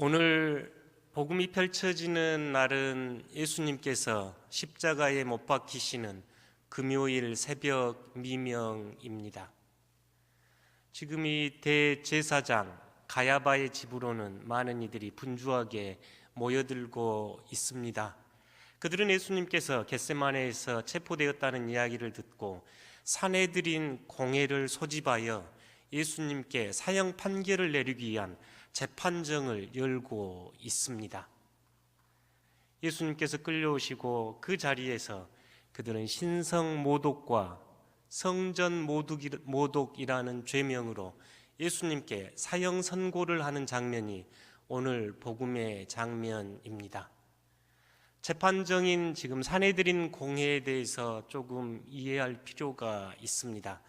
오늘 복음이 펼쳐지는 날은 예수님께서 십자가에 못 박히시는 금요일 새벽 미명입니다. 지금 이 대제사장 가야바의 집으로는 많은 이들이 분주하게 모여들고 있습니다. 그들은 예수님께서 겟세마네에서 체포되었다는 이야기를 듣고 사내들인 공회를 소집하여 예수님께 사형 판결을 내리기 위한 재판정을 열고 있습니다. 예수님께서 끌려오시고 그 자리에서 그들은 신성모독과 성전모독이라는 죄명으로 예수님께 사형 선고를 하는 장면이 오늘 복음의 장면입니다. 재판정인 지금 사내들인 공회에 대해서 조금 이해할 필요가 있습니다.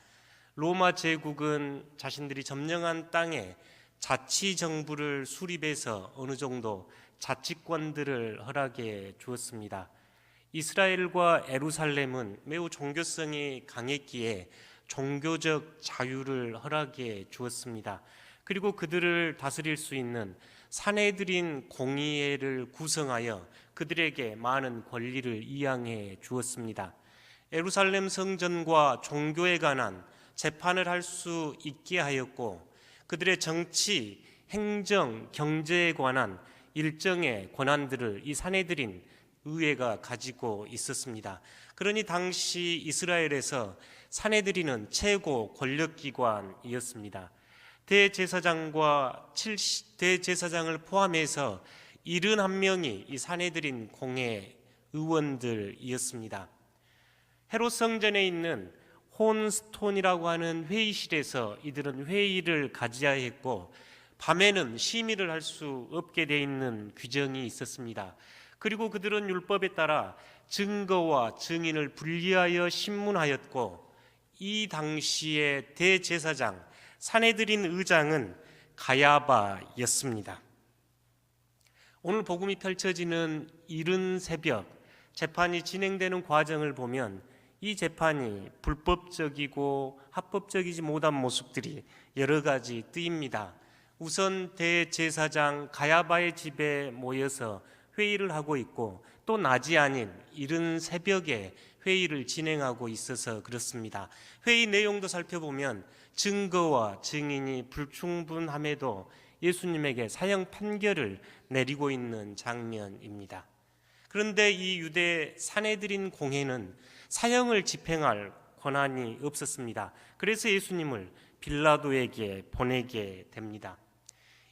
로마 제국은 자신들이 점령한 땅에 자치정부를 수립해서 어느 정도 자치권들을 허락해 주었습니다. 이스라엘과 예루살렘은 매우 종교성이 강했기에 종교적 자유를 허락해 주었습니다. 그리고 그들을 다스릴 수 있는 사내들인 공의회를 구성하여 그들에게 많은 권리를 이양해 주었습니다. 예루살렘 성전과 종교에 관한 재판을 할 수 있게 하였고 그들의 정치, 행정, 경제에 관한 일정의 권한들을 이 사내들인 의회가 가지고 있었습니다. 그러니 당시 이스라엘에서 사내들인은 최고 권력기관이었습니다. 대제사장을 포함해서 71명이 이 사내들인 공회 의원들이었습니다. 헤롯 성전에 있는 혼스톤이라고 하는 회의실에서 이들은 회의를 가져야 했고 밤에는 심의를 할 수 없게 돼 있는 규정이 있었습니다. 그리고 그들은 율법에 따라 증거와 증인을 분리하여 신문하였고 이 당시의 대제사장 사내들인 의장은 가야바였습니다. 오늘 복음이 펼쳐지는 이른 새벽 재판이 진행되는 과정을 보면 이 재판이 불법적이고 합법적이지 못한 모습들이 여러 가지 뜨입니다. 우선 대제사장 가야바의 집에 모여서 회의를 하고 있고 또 낮이 아닌 이른 새벽에 회의를 진행하고 있어서 그렇습니다. 회의 내용도 살펴보면 증거와 증인이 불충분함에도 예수님에게 사형 판결을 내리고 있는 장면입니다. 그런데 이 유대 사내들인 공회는 사형을 집행할 권한이 없었습니다. 그래서 예수님을 빌라도에게 보내게 됩니다.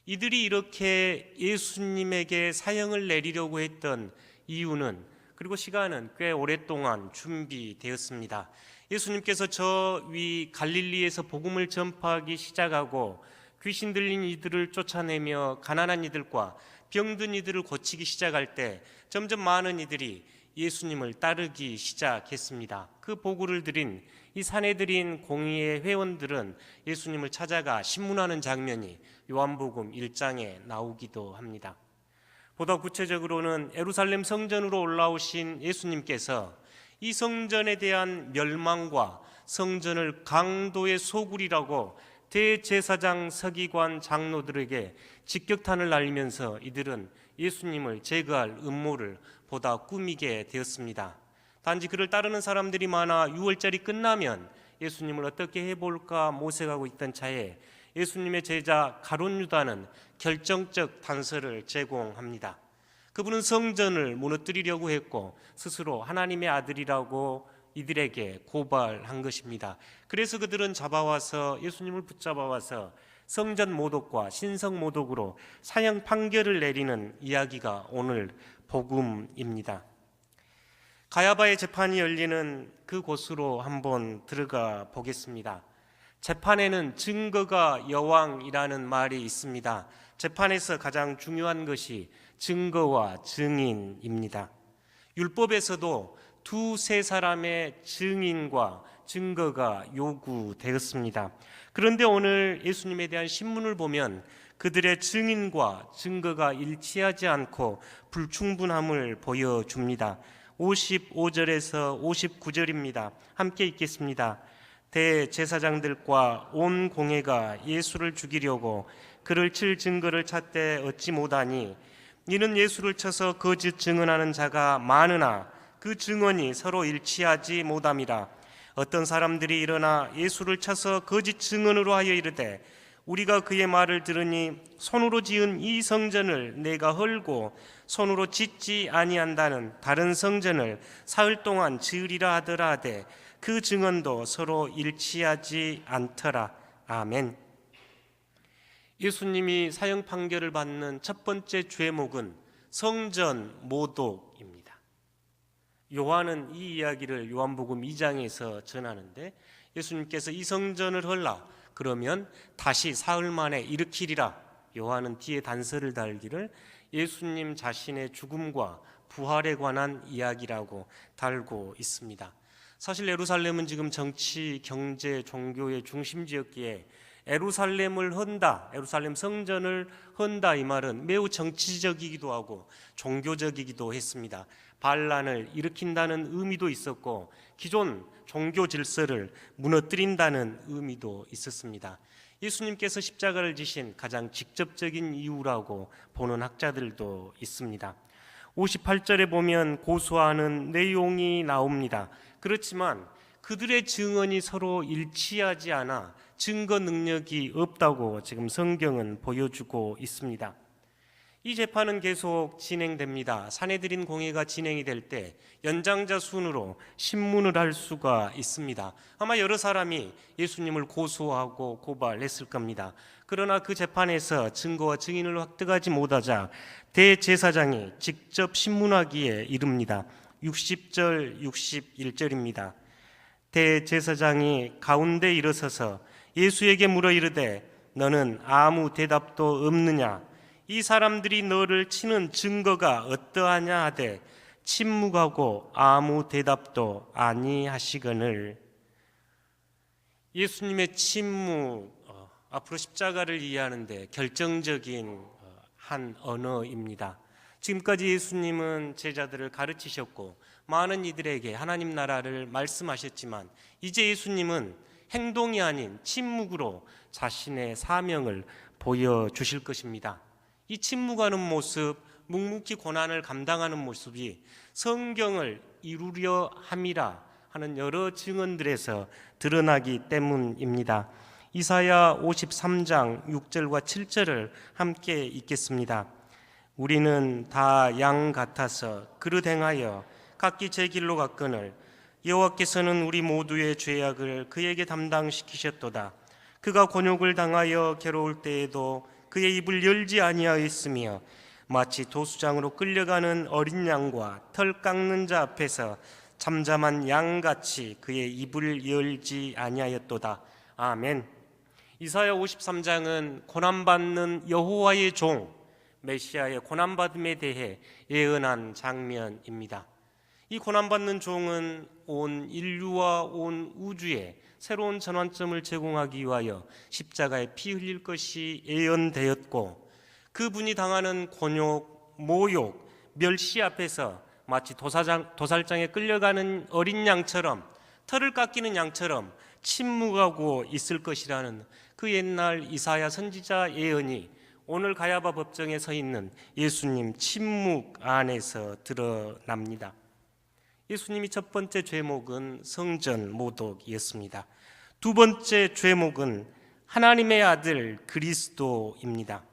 이들이 이렇게 예수님에게 사형을 내리려고 했던 이유는 그리고 시간은 꽤 오랫동안 준비되었습니다. 예수님께서 저 위 갈릴리에서 복음을 전파하기 시작하고 귀신 들린 이들을 쫓아내며 가난한 이들과 병든 이들을 고치기 시작할 때 점점 많은 이들이 예수님을 따르기 시작했습니다. 그 보고를 들인 이 사내들인 공의회 회원들은 예수님을 찾아가 신문하는 장면이 요한복음 1장에 나오기도 합니다. 보다 구체적으로는 예루살렘 성전으로 올라오신 예수님께서 이 성전에 대한 멸망과 성전을 강도의 소굴이라고 대제사장 서기관 장로들에게 직격탄을 날리면서 이들은 예수님을 제거할 음모를 보다 꾸미게 되었습니다. 단지 그를 따르는 사람들이 많아 6월절이 끝나면 예수님을 어떻게 해볼까 모색하고 있던 차에 예수님의 제자 가룟 유다는 결정적 단서를 제공합니다. 그분은 성전을 무너뜨리려고 했고 스스로 하나님의 아들이라고 이들에게 고발한 것입니다. 그래서 그들은 예수님을 붙잡아와서 성전 모독과 신성 모독으로 사형 판결을 내리는 이야기가 오늘 복음입니다. 가야바의 재판이 열리는 그곳으로 한번 들어가 보겠습니다. 재판에는 증거가 여왕이라는 말이 있습니다. 재판에서 가장 중요한 것이 증거와 증인입니다. 율법에서도 두세 사람의 증인과 증거가 요구되었습니다. 그런데 오늘 예수님에 대한 신문을 보면 그들의 증인과 증거가 일치하지 않고 불충분함을 보여줍니다. 55절에서 59절입니다. 함께 읽겠습니다. 대제사장들과 온 공회가 예수를 죽이려고 그를 칠 증거를 찾되 얻지 못하니 이는 예수를 쳐서 거짓 증언하는 자가 많으나 그 증언이 서로 일치하지 못함이라. 어떤 사람들이 일어나 예수를 쳐서 거짓 증언으로 하여 이르되 우리가 그의 말을 들으니 손으로 지은 이 성전을 내가 헐고 손으로 짓지 아니한다는 다른 성전을 사흘 동안 지으리라 하더라 하되 그 증언도 서로 일치하지 않더라. 아멘. 예수님이 사형 판결을 받는 첫 번째 죄목은 성전 모독입니다. 요한은 이 이야기를 요한복음 2장에서 전하는데 예수님께서 이 성전을 헐라 그러면 다시 사흘 만에 일으키리라. 요한은 뒤에 단서를 달기를 예수님 자신의 죽음과 부활에 관한 이야기라고 달고 있습니다. 사실 예루살렘은 지금 정치, 경제, 종교의 중심지였기에 예루살렘을 헌다, 예루살렘 성전을 헌다 이 말은 매우 정치적이기도 하고 종교적이기도 했습니다. 반란을 일으킨다는 의미도 있었고 기존 종교 질서를 무너뜨린다는 의미도 있었습니다. 예수님께서 십자가를 지신 가장 직접적인 이유라고 보는 학자들도 있습니다. 58절에 보면 고소하는 내용이 나옵니다. 그렇지만 그들의 증언이 서로 일치하지 않아 증거 능력이 없다고 지금 성경은 보여주고 있습니다. 이 재판은 계속 진행됩니다. 사내들인 공회가 진행이 될 때 연장자 순으로 신문을 할 수가 있습니다. 아마 여러 사람이 예수님을 고소하고 고발했을 겁니다. 그러나 그 재판에서 증거와 증인을 획득하지 못하자 대제사장이 직접 신문하기에 이릅니다. 60절, 61절입니다. 대제사장이 가운데 일어서서 예수에게 물어 이르되 너는 아무 대답도 없느냐? 이 사람들이 너를 치는 증거가 어떠하냐 하되 침묵하고 아무 대답도 아니하시거늘. 예수님의 침묵, 앞으로 십자가를 이해하는데 결정적인 한 언어입니다. 지금까지 예수님은 제자들을 가르치셨고 많은 이들에게 하나님 나라를 말씀하셨지만 이제 예수님은 행동이 아닌 침묵으로 자신의 사명을 보여주실 것입니다. 이 침묵하는 모습, 묵묵히 고난을 감당하는 모습이 성경을 이루려 함이라 하는 여러 증언들에서 드러나기 때문입니다. 이사야 53장 6절과 7절을 함께 읽겠습니다. 우리는 다 양 같아서 그릇 행하여 각기 제 길로 갔거늘 여호와께서는 우리 모두의 죄악을 그에게 담당시키셨도다. 그가 곤욕을 당하여 괴로울 때에도 그의 입을 열지 아니하였으며 마치 도수장으로 끌려가는 어린 양과 털 깎는 자 앞에서 잠잠한 양같이 그의 입을 열지 아니하였도다. 아멘. 이사야 53장은 고난받는 여호와의 종 메시아의 고난받음에 대해 예언한 장면입니다. 이 고난받는 종은 온 인류와 온 우주에 새로운 전환점을 제공하기 위하여 십자가에 피 흘릴 것이 예언되었고 그분이 당하는 곤욕, 모욕, 멸시 앞에서 마치 도살장에 끌려가는 어린 양처럼 털을 깎이는 양처럼 침묵하고 있을 것이라는 그 옛날 이사야 선지자 예언이 오늘 가야바 법정에 서 있는 예수님 침묵 안에서 드러납니다. 예수님이 첫 번째 죄목은 성전 모독이었습니다. 두 번째 죄목은 하나님의 아들 그리스도입니다.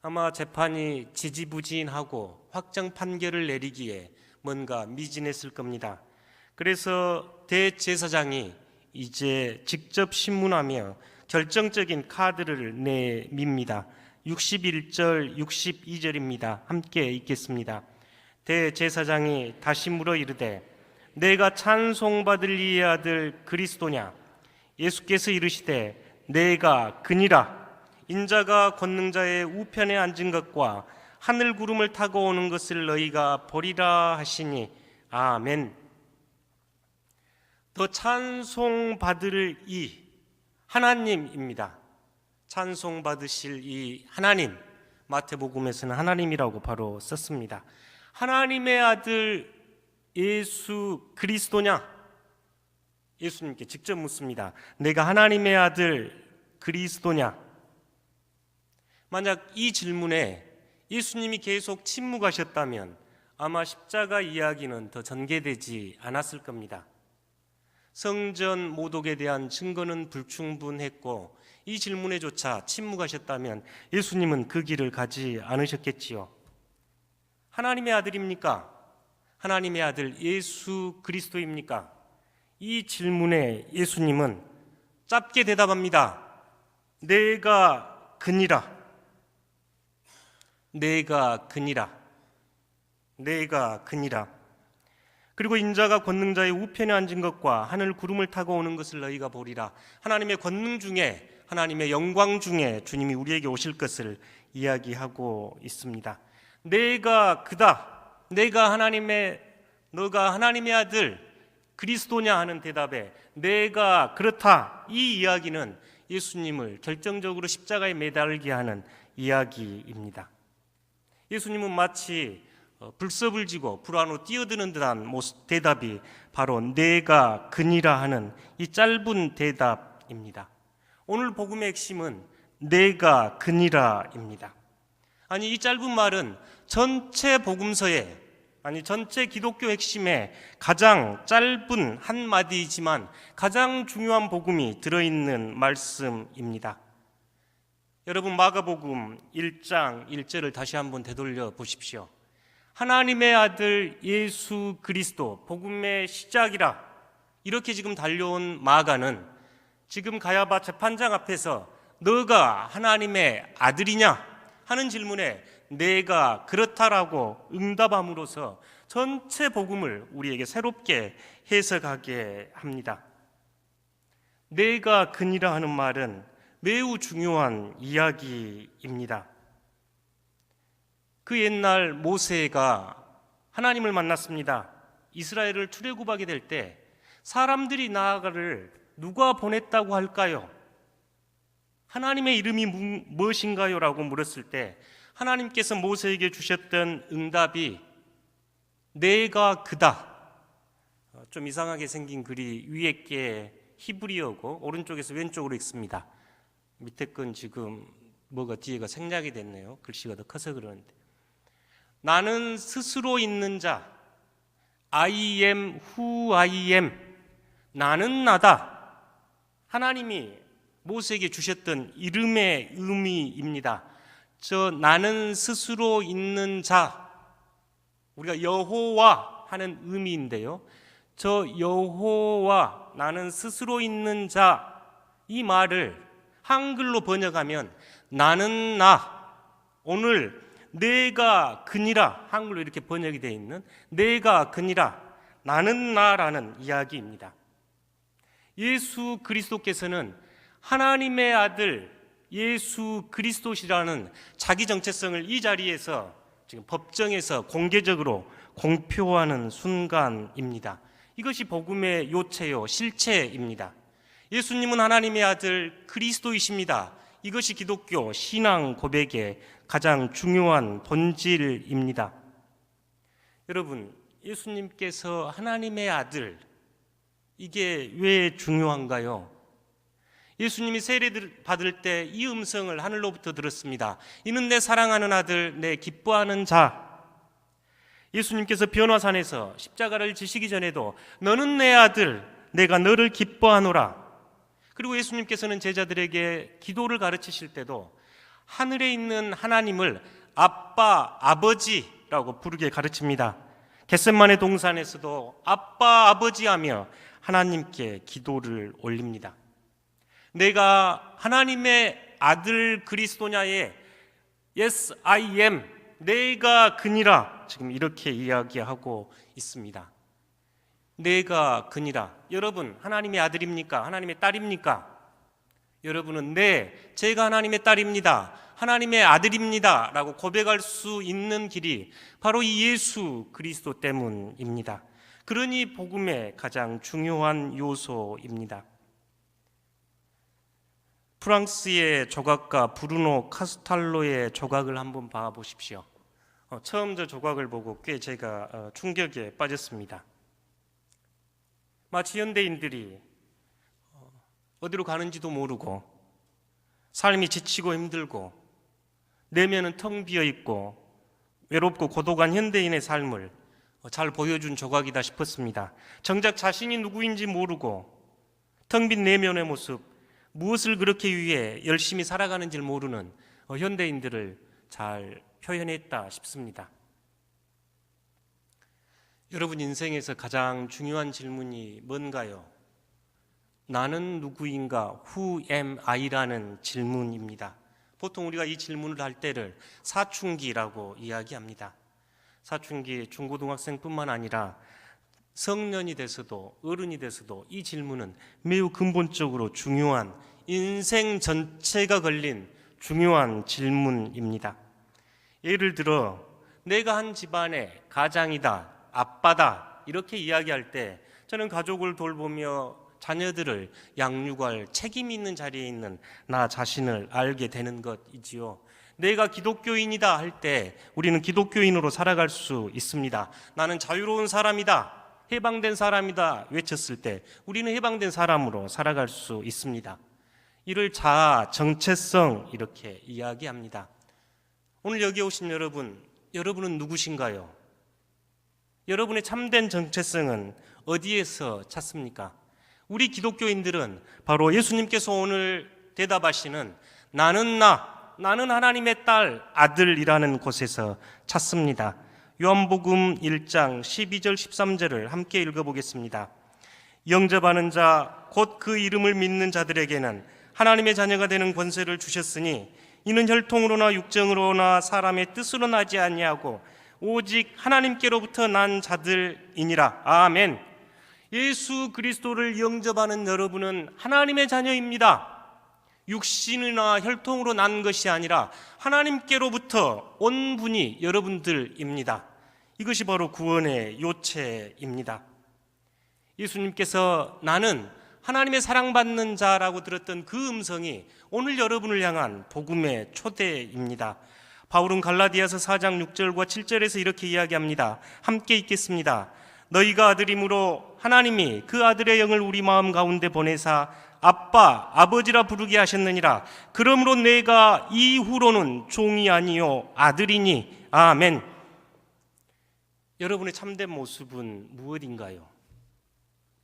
아마 재판이 지지부진하고 확정 판결을 내리기에 뭔가 미진했을 겁니다. 그래서 대제사장이 이제 직접 신문하며 결정적인 카드를 내밉니다. 61절, 62절입니다. 함께 읽겠습니다. 대제사장이 다시 물어 이르되 내가 찬송받을 이의 아들 그리스도냐? 예수께서 이르시되 내가 그니라. 인자가 권능자의 우편에 앉은 것과 하늘 구름을 타고 오는 것을 너희가 보리라 하시니 아멘. 더 찬송받을 이 하나님입니다. 찬송받으실 이 하나님, 마태복음에서는 하나님이라고 바로 썼습니다. 하나님의 아들 예수 그리스도냐? 예수님께 직접 묻습니다. 내가 하나님의 아들 그리스도냐? 만약 이 질문에 예수님이 계속 침묵하셨다면 아마 십자가 이야기는 더 전개되지 않았을 겁니다. 성전 모독에 대한 증거는 불충분했고 이 질문에조차 침묵하셨다면 예수님은 그 길을 가지 않으셨겠지요. 하나님의 아들입니까? 하나님의 아들 예수 그리스도입니까? 이 질문에 예수님은 짧게 대답합니다. 내가 그니라. 내가 그니라. 내가 그니라. 그리고 인자가 권능자의 우편에 앉은 것과 하늘 구름을 타고 오는 것을 너희가 보리라. 하나님의 권능 중에, 하나님의 영광 중에 주님이 우리에게 오실 것을 이야기하고 있습니다. 내가 그다. 너가 하나님의 아들 그리스도냐 하는 대답에 내가 그렇다. 이 이야기는 예수님을 결정적으로 십자가에 매달게 하는 이야기입니다. 예수님은 마치 불섭을 지고 불 안으로 뛰어드는 듯한 대답이 바로 내가 그니라 하는 이 짧은 대답입니다. 오늘 복음의 핵심은 내가 그니라입니다. 아니, 이 짧은 말은 전체 복음서에, 전체 기독교 핵심에 가장 짧은 한마디이지만 가장 중요한 복음이 들어있는 말씀입니다. 여러분, 마가복음 1장 1절을 다시 한번 되돌려 보십시오. 하나님의 아들 예수 그리스도, 복음의 시작이라 이렇게 지금 달려온 마가는 지금 가야바 재판장 앞에서 너가 하나님의 아들이냐 하는 질문에 내가 그렇다라고 응답함으로써 전체 복음을 우리에게 새롭게 해석하게 합니다. 내가 그니라 하는 말은 매우 중요한 이야기입니다. 그 옛날 모세가 하나님을 만났습니다. 이스라엘을 출애굽하게 될 때 사람들이 나아가를 누가 보냈다고 할까요? 하나님의 이름이 무엇인가요? 라고 물었을 때 하나님께서 모세에게 주셨던 응답이 내가 그다. 좀 이상하게 생긴 글이 위에 게 히브리어고 오른쪽에서 왼쪽으로 읽습니다. 밑에 건 지금 뭐가 뒤에가 생략이 됐네요. 글씨가 더 커서 그러는데, 나는 스스로 있는 자, I am who I am, 나는 나다. 하나님이 모세에게 주셨던 이름의 의미입니다. 저 나는 스스로 있는 자, 우리가 여호와 하는 의미인데요, 저 여호와, 나는 스스로 있는 자, 이 말을 한글로 번역하면 나는 나, 오늘 내가 그니라, 한글로 이렇게 번역이 되어 있는 내가 그니라, 나는 나라는 이야기입니다. 예수 그리스도께서는 하나님의 아들 예수 그리스도시라는 자기 정체성을 이 자리에서 지금 법정에서 공개적으로 공표하는 순간입니다. 이것이 복음의 요체요, 실체입니다. 예수님은 하나님의 아들 그리스도이십니다. 이것이 기독교 신앙 고백의 가장 중요한 본질입니다. 여러분, 예수님께서 하나님의 아들, 이게 왜 중요한가요? 예수님이 세례를 받을 때 이 음성을 하늘로부터 들었습니다. 이는 내 사랑하는 아들, 내 기뻐하는 자. 예수님께서 변화산에서 십자가를 지시기 전에도 너는 내 아들, 내가 너를 기뻐하노라. 그리고 예수님께서는 제자들에게 기도를 가르치실 때도 하늘에 있는 하나님을 아빠, 아버지라고 부르게 가르칩니다. 겟세마네 동산에서도 아빠, 아버지 하며 하나님께 기도를 올립니다. 내가 하나님의 아들 그리스도냐에 Yes, I am, 내가 그니라, 지금 이렇게 이야기하고 있습니다. 내가 그니라. 여러분, 하나님의 아들입니까? 하나님의 딸입니까? 여러분은 네, 제가 하나님의 딸입니다, 하나님의 아들입니다 라고 고백할 수 있는 길이 바로 이 예수 그리스도 때문입니다. 그러니 복음의 가장 중요한 요소입니다. 프랑스의 조각가 브루노 카스탈로의 조각을 한번 봐보십시오. 처음 저 조각을 보고 꽤 제가 충격에 빠졌습니다. 마치 현대인들이 어디로 가는지도 모르고 삶이 지치고 힘들고 내면은 텅 비어 있고 외롭고 고독한 현대인의 삶을 잘 보여준 조각이다 싶었습니다. 정작 자신이 누구인지 모르고 텅 빈 내면의 모습, 무엇을 그렇게 위해 열심히 살아가는지 모르는 현대인들을 잘 표현했다 싶습니다. 여러분 인생에서 가장 중요한 질문이 뭔가요? 나는 누구인가? Who am I?라는 질문입니다. 보통 우리가 이 질문을 할 때를 사춘기라고 이야기합니다. 사춘기 중고등학생뿐만 아니라 성년이 돼서도 어른이 돼서도 이 질문은 매우 근본적으로 중요한 인생 전체가 걸린 중요한 질문입니다. 예를 들어 내가 한 집안의 가장이다, 아빠다 이렇게 이야기할 때 저는 가족을 돌보며 자녀들을 양육할 책임이 있는 자리에 있는 나 자신을 알게 되는 것이지요. 내가 기독교인이다 할 때 우리는 기독교인으로 살아갈 수 있습니다. 나는 자유로운 사람이다, 해방된 사람이다 외쳤을 때 우리는 해방된 사람으로 살아갈 수 있습니다. 이를 자아, 정체성 이렇게 이야기합니다. 오늘 여기 오신 여러분은 누구신가요? 여러분의 참된 정체성은 어디에서 찾습니까? 우리 기독교인들은 바로 예수님께서 오늘 대답하시는 나는 하나님의 딸, 아들이라는 곳에서 찾습니다. 요한복음 1장 12절 13절을 함께 읽어보겠습니다. 영접하는 자, 곧 그 이름을 믿는 자들에게는 하나님의 자녀가 되는 권세를 주셨으니 이는 혈통으로나 육정으로나 사람의 뜻으로 나지 아니하고 오직 하나님께로부터 난 자들이니라. 아멘. 예수 그리스도를 영접하는 여러분은 하나님의 자녀입니다. 육신이나 혈통으로 난 것이 아니라 하나님께로부터 온 분이 여러분들입니다. 이것이 바로 구원의 요체입니다. 예수님께서 나는 하나님의 사랑받는 자라고 들었던 그 음성이 오늘 여러분을 향한 복음의 초대입니다. 바울은 갈라디아서 4장 6절과 7절에서 이렇게 이야기합니다. 함께 읽겠습니다. 너희가 아들이므로 하나님이 그 아들의 영을 우리 마음 가운데 보내사 아빠, 아버지라 부르게 하셨느니라. 그러므로 내가 이후로는 종이 아니요 아들이니. 아멘. 여러분의 참된 모습은 무엇인가요?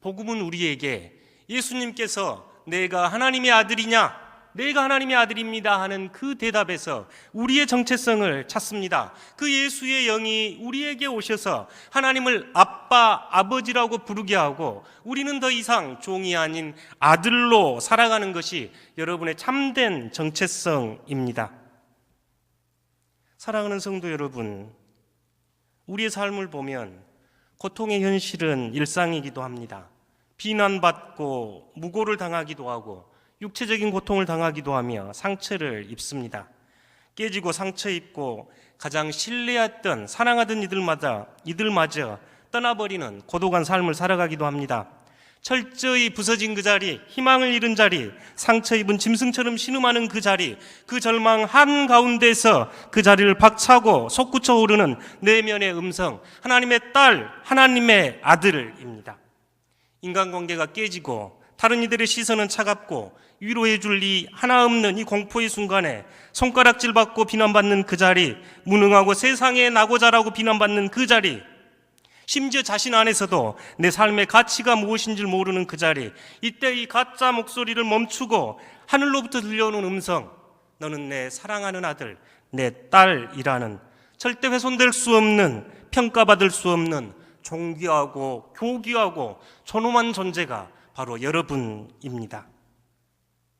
복음은 우리에게 예수님께서 내가 하나님의 아들이냐? 내가 하나님의 아들입니다 하는 그 대답에서 우리의 정체성을 찾습니다. 그 예수의 영이 우리에게 오셔서 하나님을 아빠, 아버지라고 부르게 하고 우리는 더 이상 종이 아닌 아들로 살아가는 것이 여러분의 참된 정체성입니다. 사랑하는 성도 여러분, 우리의 삶을 보면 고통의 현실은 일상이기도 합니다. 비난받고 무고를 당하기도 하고 육체적인 고통을 당하기도 하며 상처를 입습니다. 깨지고 상처 입고 가장 신뢰했던 사랑하던 이들마저 떠나버리는 고독한 삶을 살아가기도 합니다. 철저히 부서진 그 자리, 희망을 잃은 자리, 상처 입은 짐승처럼 신음하는 그 자리, 그 절망 한가운데서 그 자리를 박차고 솟구쳐 오르는 내면의 음성, 하나님의 딸, 하나님의 아들입니다. 인간관계가 깨지고 다른 이들의 시선은 차갑고 위로해 줄 리 하나 없는 이 공포의 순간에 손가락질 받고 비난받는 그 자리, 무능하고 세상에 나고자라고 비난받는 그 자리, 심지어 자신 안에서도 내 삶의 가치가 무엇인지 모르는 그 자리, 이때 이 가짜 목소리를 멈추고 하늘로부터 들려오는 음성, 너는 내 사랑하는 아들, 내 딸이라는 절대 훼손될 수 없는, 평가받을 수 없는 존귀하고 교귀하고 존엄한 존재가 바로 여러분입니다.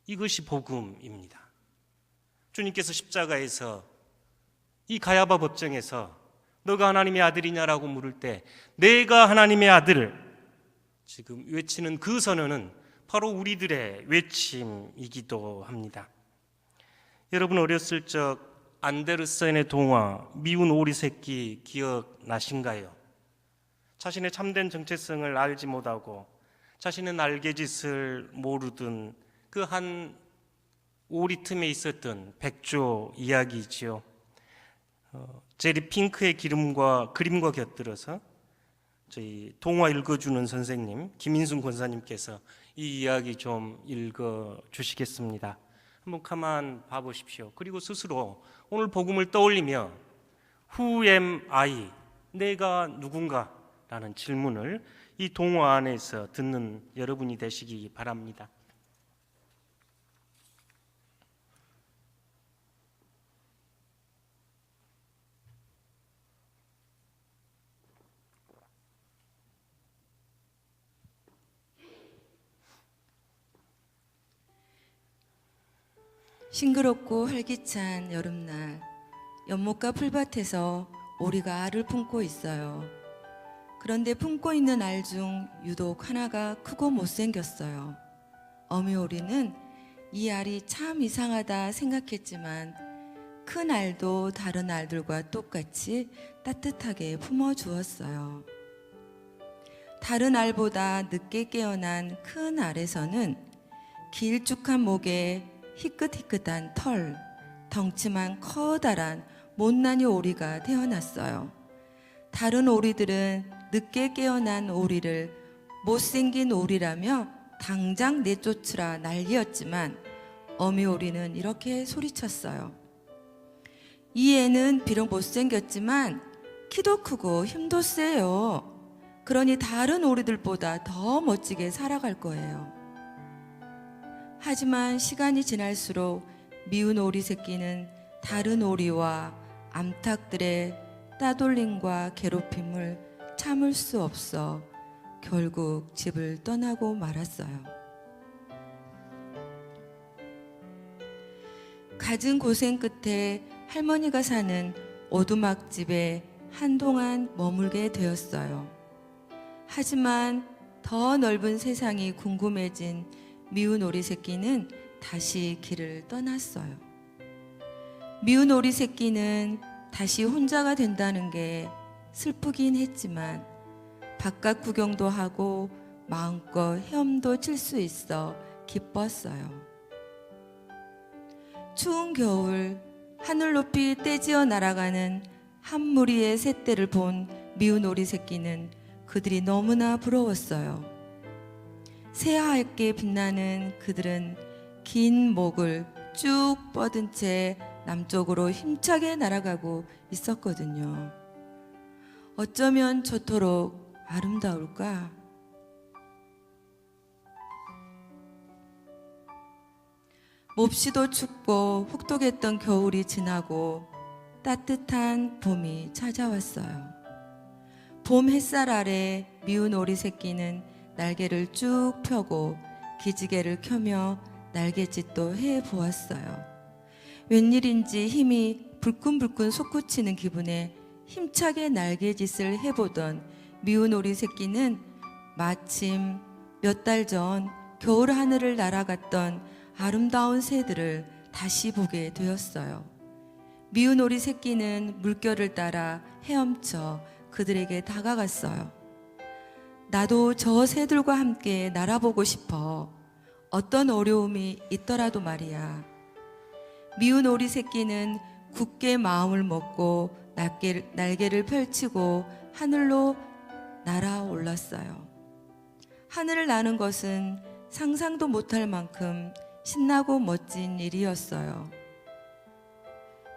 이것이 복음입니다. 주님께서 십자가에서 이 가야바 법정에서 너가 하나님의 아들이냐라고 물을 때 내가 하나님의 아들 지금 외치는 그 선언은 바로 우리들의 외침이기도 합니다. 여러분 어렸을 적 안데르센의 동화 미운 오리 새끼 기억나신가요? 자신의 참된 정체성을 알지 못하고 자신의 날개짓을 모르던 그 한 오리 틈에 있었던 백조 이야기지요. 제리 핑크의 그림과 곁들여서 저희 동화 읽어주는 선생님 김인순 권사님께서 이 이야기 좀 읽어주시겠습니다. 한번 가만 봐보십시오. 그리고 스스로 오늘 복음을 떠올리며 Who am I? 내가 누군가? 라는 질문을 이 동화 안에서 듣는 여러분이 되시기 바랍니다. 싱그럽고 활기찬 여름날, 연못가 풀밭에서 오리가 알을 품고 있어요. 그런데 품고 있는 알 중 유독 하나가 크고 못생겼어요. 어미 오리는 이 알이 참 이상하다 생각했지만 큰 알도 다른 알들과 똑같이 따뜻하게 품어주었어요. 다른 알보다 늦게 깨어난 큰 알에서는 길쭉한 목에 희끗희끗한 털, 덩치만 커다란 못난이 오리가 태어났어요. 다른 오리들은 늦게 깨어난 오리를 못생긴 오리라며 당장 내쫓으라 난리였지만 어미 오리는 이렇게 소리쳤어요. 이 애는 비록 못생겼지만 키도 크고 힘도 세요. 그러니 다른 오리들보다 더 멋지게 살아갈 거예요. 하지만 시간이 지날수록 미운 오리 새끼는 다른 오리와 암탉들의 따돌림과 괴롭힘을 참을 수 없어 결국 집을 떠나고 말았어요. 갖은 고생 끝에 할머니가 사는 오두막집에 한동안 머물게 되었어요. 하지만 더 넓은 세상이 궁금해진 미운 오리 새끼는 다시 길을 떠났어요. 미운 오리 새끼는 다시 혼자가 된다는 게 슬프긴 했지만 바깥 구경도 하고 마음껏 헤엄도 칠 수 있어 기뻤어요. 추운 겨울 하늘 높이 떼지어 날아가는 한 무리의 새떼를 본 미운 오리 새끼는 그들이 너무나 부러웠어요. 새하얗게 빛나는 그들은 긴 목을 쭉 뻗은 채 남쪽으로 힘차게 날아가고 있었거든요. 어쩌면 저토록 아름다울까? 몹시도 춥고 혹독했던 겨울이 지나고 따뜻한 봄이 찾아왔어요. 봄 햇살 아래 미운 오리 새끼는 날개를 쭉 펴고 기지개를 켜며 날갯짓도 해보았어요. 웬일인지 힘이 불끈불끈 솟구치는 기분에 힘차게 날갯짓을 해보던 미운 오리 새끼는 마침 몇 달 전 겨울 하늘을 날아갔던 아름다운 새들을 다시 보게 되었어요. 미운 오리 새끼는 물결을 따라 헤엄쳐 그들에게 다가갔어요. 나도 저 새들과 함께 날아보고 싶어. 어떤 어려움이 있더라도 말이야. 미운 오리 새끼는 굳게 마음을 먹고 날개를 펼치고 하늘로 날아올랐어요. 하늘을 나는 것은 상상도 못할 만큼 신나고 멋진 일이었어요.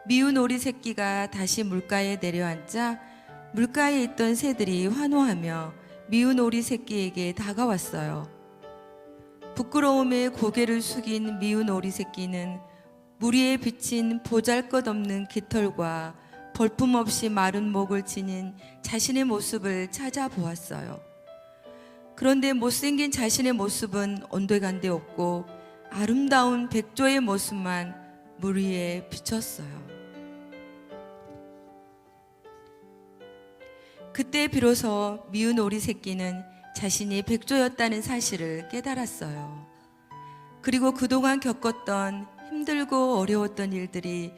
미운 오리 새끼가 다시 물가에 내려앉자 물가에 있던 새들이 환호하며 미운 오리 새끼에게 다가왔어요. 부끄러움에 고개를 숙인 미운 오리 새끼는 물 위에 비친 보잘것없는 깃털과 볼품없이 마른 목을 지닌 자신의 모습을 찾아보았어요. 그런데 못생긴 자신의 모습은 온데간데 없고 아름다운 백조의 모습만 물 위에 비쳤어요. 그때 비로소 미운 오리 새끼는 자신이 백조였다는 사실을 깨달았어요. 그리고 그동안 겪었던 힘들고 어려웠던 일들이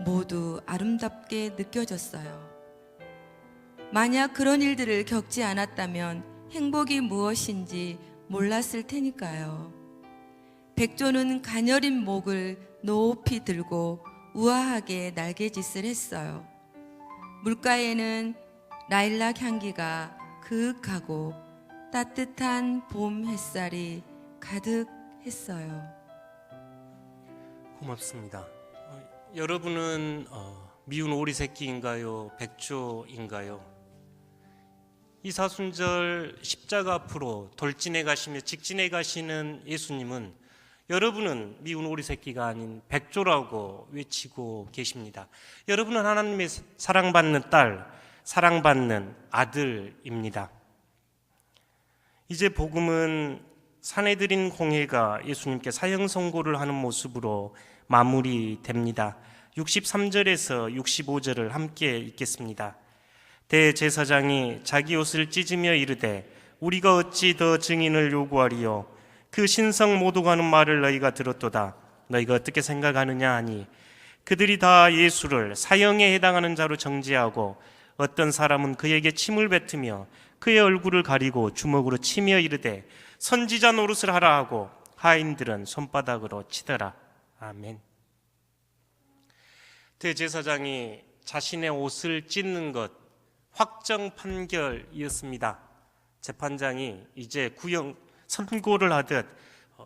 모두 아름답게 느껴졌어요. 만약 그런 일들을 겪지 않았다면 행복이 무엇인지 몰랐을 테니까요. 백조는 가녀린 목을 높이 들고 우아하게 날갯짓을 했어요. 물가에는 라일락 향기가 그윽하고 따뜻한 봄 햇살이 가득했어요. 고맙습니다. 여러분은 미운 오리 새끼인가요? 백조인가요? 이 사순절 십자가 앞으로 돌진해 가시며 직진해 가시는 예수님은 여러분은 미운 오리 새끼가 아닌 백조라고 외치고 계십니다. 여러분은 하나님의 사랑받는 딸, 사랑받는 아들입니다. 이제 복음은 사내들인 공회가 예수님께 사형 선고를 하는 모습으로 마무리됩니다. 63절에서 65절을 함께 읽겠습니다. 대제사장이 자기 옷을 찢으며 이르되 우리가 어찌 더 증인을 요구하리요? 그 신성 모독하는 말을 너희가 들었도다. 너희가 어떻게 생각하느냐 하니 그들이 다 예수를 사형에 해당하는 자로 정죄하고 어떤 사람은 그에게 침을 뱉으며 그의 얼굴을 가리고 주먹으로 치며 이르되 선지자 노릇을 하라 하고 하인들은 손바닥으로 치더라. 아멘. 대제사장이 자신의 옷을 찢는 것 확정 판결이었습니다. 재판장이 이제 구형 선고를 하듯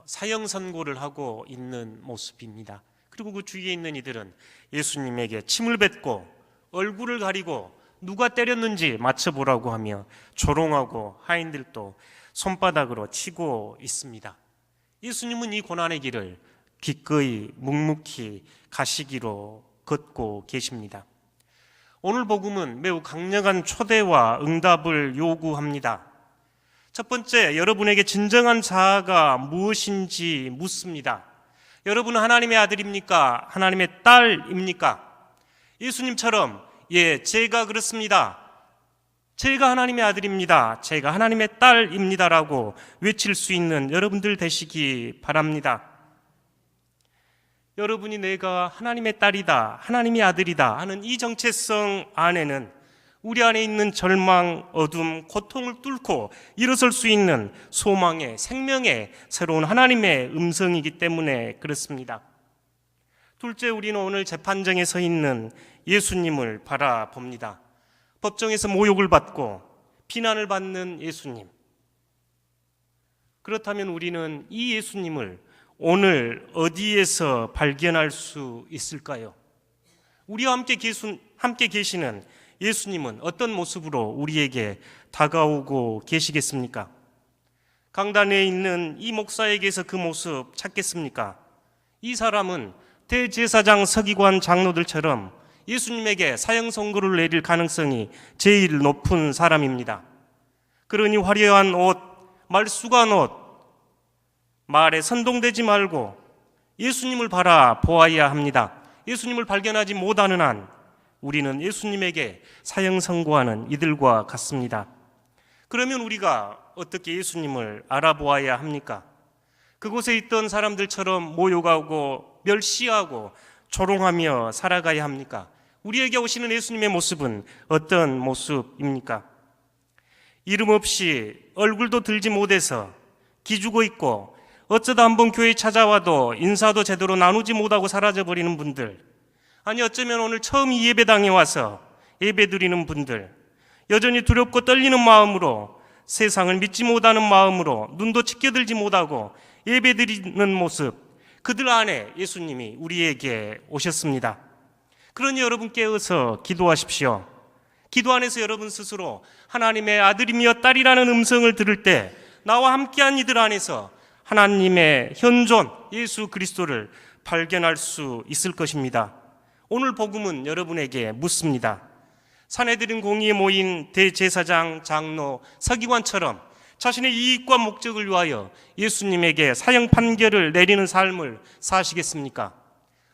사형 선고를 하고 있는 모습입니다. 그리고 그 주위에 있는 이들은 예수님에게 침을 뱉고 얼굴을 가리고 누가 때렸는지 맞춰보라고 하며 조롱하고 하인들도 손바닥으로 치고 있습니다. 예수님은 이 고난의 길을 기꺼이 묵묵히 가시기로 걷고 계십니다. 오늘 복음은 매우 강력한 초대와 응답을 요구합니다. 첫 번째, 여러분에게 진정한 자아가 무엇인지 묻습니다. 여러분은 하나님의 아들입니까? 하나님의 딸입니까? 예수님처럼 제가 그렇습니다. 제가 하나님의 아들입니다. 제가 하나님의 딸입니다라고 외칠 수 있는 여러분들 되시기 바랍니다. 여러분이 내가 하나님의 딸이다, 하나님의 아들이다 하는 이 정체성 안에는 우리 안에 있는 절망, 어둠, 고통을 뚫고 일어설 수 있는 소망의, 생명의 새로운 하나님의 음성이기 때문에 그렇습니다. 둘째, 우리는 오늘 재판정에 서 있는 예수님을 바라봅니다. 법정에서 모욕을 받고 비난을 받는 예수님. 그렇다면 우리는 이 예수님을 오늘 어디에서 발견할 수 있을까요? 우리와 함께 계시는 예수님은 어떤 모습으로 우리에게 다가오고 계시겠습니까? 강단에 있는 이 목사에게서 그 모습 찾겠습니까? 이 사람은 대제사장 서기관 장로들처럼 예수님에게 사형 선고를 내릴 가능성이 제일 높은 사람입니다. 그러니 화려한 옷, 말쑥한 옷, 말에 선동되지 말고 예수님을 바라보아야 합니다. 예수님을 발견하지 못하는 한 우리는 예수님에게 사형 선고하는 이들과 같습니다. 그러면 우리가 어떻게 예수님을 알아보아야 합니까? 그곳에 있던 사람들처럼 모욕하고 멸시하고 조롱하며 살아가야 합니까? 우리에게 오시는 예수님의 모습은 어떤 모습입니까? 이름 없이 얼굴도 들지 못해서 기죽어 있고 어쩌다 한번 교회에 찾아와도 인사도 제대로 나누지 못하고 사라져버리는 분들, 아니 어쩌면 오늘 처음 이 예배당에 와서 예배드리는 분들, 여전히 두렵고 떨리는 마음으로 세상을 믿지 못하는 마음으로 눈도 치켜들지 못하고 예배드리는 모습, 그들 안에 예수님이 우리에게 오셨습니다. 그러니 여러분 깨어서 기도하십시오. 기도 안에서 여러분 스스로 하나님의 아들이며 딸이라는 음성을 들을 때 나와 함께한 이들 안에서 하나님의 현존 예수 그리스도를 발견할 수 있을 것입니다. 오늘 복음은 여러분에게 묻습니다. 사내들인 공의에 모인 대제사장, 장로, 서기관처럼 자신의 이익과 목적을 위하여 예수님에게 사형 판결을 내리는 삶을 사시겠습니까?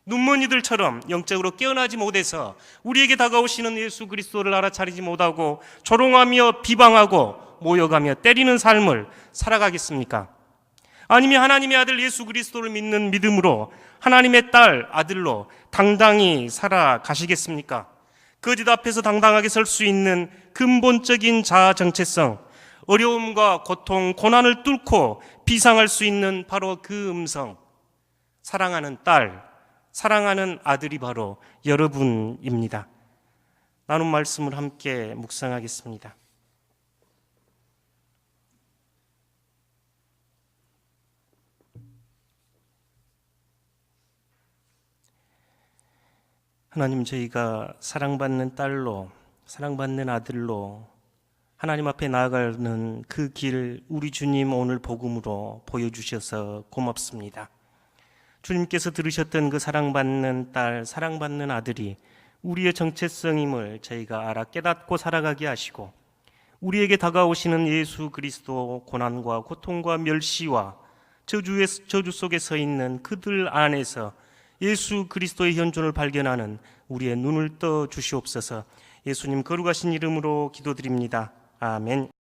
눈먼이들처럼 영적으로 깨어나지 못해서 우리에게 다가오시는 예수 그리스도를 알아차리지 못하고 조롱하며 비방하고 모욕하며 때리는 삶을 살아가겠습니까? 아니면 하나님의 아들 예수 그리스도를 믿는 믿음으로 하나님의 딸, 아들로 당당히 살아가시겠습니까? 거짓 앞에서 당당하게 설 수 있는 근본적인 자아 정체성, 어려움과 고통, 고난을 뚫고 비상할 수 있는 바로 그 음성, 사랑하는 딸, 사랑하는 아들이 바로 여러분입니다. 나눈 말씀을 함께 묵상하겠습니다. 하나님, 저희가 사랑받는 딸로, 사랑받는 아들로 하나님 앞에 나아가는 그 길, 우리 주님 오늘 복음으로 보여주셔서 고맙습니다. 주님께서 들으셨던 그 사랑받는 딸, 사랑받는 아들이 우리의 정체성임을 저희가 알아 깨닫고 살아가게 하시고, 우리에게 다가오시는 예수 그리스도 고난과 고통과 멸시와 저주 속에 서 있는 그들 안에서 예수 그리스도의 현존을 발견하는 우리의 눈을 떠 주시옵소서. 예수님 거룩하신 이름으로 기도드립니다. 아멘.